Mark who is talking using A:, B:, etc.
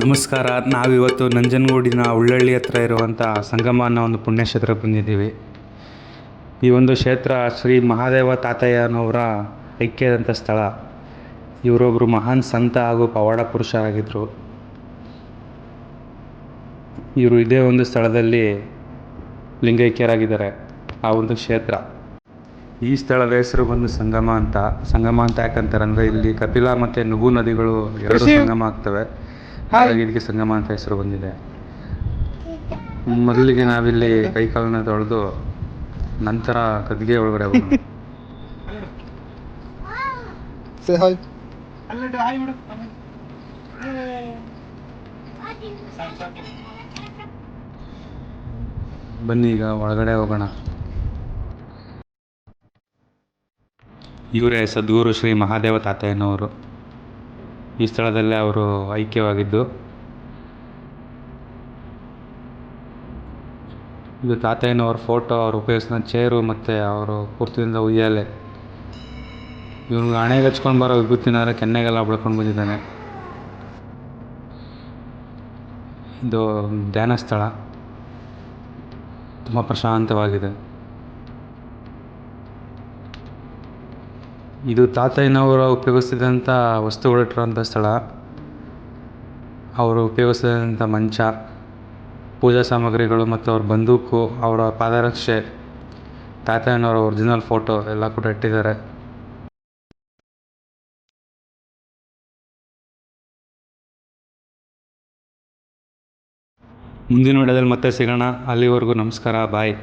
A: ನಮಸ್ಕಾರ. ನಾವಿವತ್ತು ನಂಜನಗೂಡಿನ ಉಳ್ಳಳ್ಳಿ ಹತ್ರ ಇರುವಂಥ ಸಂಗಮ ಅನ್ನೋ ಒಂದು ಪುಣ್ಯಕ್ಷೇತ್ರಕ್ಕೆ ಬಂದಿದ್ದೀವಿ. ಈ ಒಂದು ಕ್ಷೇತ್ರ ಶ್ರೀ ಮಹಾದೇವ ತಾತಯ್ಯನವರ ಐಕ್ಯದಂಥ ಸ್ಥಳ. ಇವರೊಬ್ಬರು ಮಹಾನ್ ಸಂತ ಹಾಗೂ ಪವಾಡ ಪುರುಷರಾಗಿದ್ದರು. ಇವರು ಇದೇ ಒಂದು ಸ್ಥಳದಲ್ಲಿ ಲಿಂಗೈಕ್ಯರಾಗಿದ್ದಾರೆ. ಆ ಒಂದು ಕ್ಷೇತ್ರ, ಈ ಸ್ಥಳದ ಹೆಸರು ಬಂದು ಸಂಗಮ ಅಂತ. ಸಂಗಮ ಅಂತ ಯಾಕಂತಾರೆ ಅಂದರೆ ಇಲ್ಲಿ ಕಪಿಲಾ ಮತ್ತು ನುಗು ನದಿಗಳು ಎರಡು ಸಂಗಮ ಆಗ್ತವೆ. ಹಾಗಾಗಿ ಇದಕ್ಕೆ ಸಂಗಮ ಅಂತ ಹೆಸರು ಬಂದಿದೆ. ಮೊದಲಿಗೆ ನಾವಿಲ್ಲಿ ಕೈಕಾಲನ್ನ ತೊಳೆದು ನಂತರ ಗದ್ಗೆ ಒಳಗಡೆ ಹೋಗೋಣ. ಬನ್ನಿ ಈಗ ಒಳಗಡೆ ಹೋಗೋಣ. ಇವರೇ ಸದ್ಗುರು ಶ್ರೀ ಮಹಾದೇವ ತಾತಯ್ಯನವರು. ಈ ಸ್ಥಳದಲ್ಲೇ ಅವರು ಐಕ್ಯವಾಗಿದ್ದು. ಇದು ತಾತಯ್ಯನವ್ರ ಫೋಟೋ, ಅವರು ಉಪಯೋಗಿಸಿದ ಚೇರು ಮತ್ತು ಅವರು ಪೂರ್ತಿಯಿಂದ ಉಯ್ಯಾಲೆ. ಇವ್ನಿಗೆ ಹಣೆಗೆ ಹಚ್ಕೊಂಡು ಬರೋ ವಿಭೂತಿನಾದ್ರೆ ಕೆನ್ನೆಗೆಲ್ಲ ಬಳ್ಕೊಂಡು ಬಂದಿದ್ದಾನೆ. ಇದು ಧ್ಯಾನ ಸ್ಥಳ, ತುಂಬ ಪ್ರಶಾಂತವಾಗಿದೆ. ಇದು ತಾತಯ್ಯನವರು ಉಪಯೋಗಿಸಿದಂಥ ವಸ್ತುಗಳಿಟ್ಟಿರುವಂಥ ಸ್ಥಳ. ಅವರು ಉಪಯೋಗಿಸಿದಂಥ ಮಂಚ, ಪೂಜಾ ಸಾಮಗ್ರಿಗಳು ಮತ್ತು ಅವ್ರ ಬಂದೂಕು, ಅವರ ಪಾದರಕ್ಷೆ, ತಾತಯ್ಯನವರ ಒರಿಜಿನಲ್ ಫೋಟೋ ಎಲ್ಲ ಕೂಡ ಇಟ್ಟಿದ್ದಾರೆ. ಮುಂದಿನ ವಿಡಿಯೋದಲ್ಲಿ ಮತ್ತೆ ಸಿಗೋಣ. ಅಲ್ಲಿವರೆಗೂ ನಮಸ್ಕಾರ, ಬಾಯ್.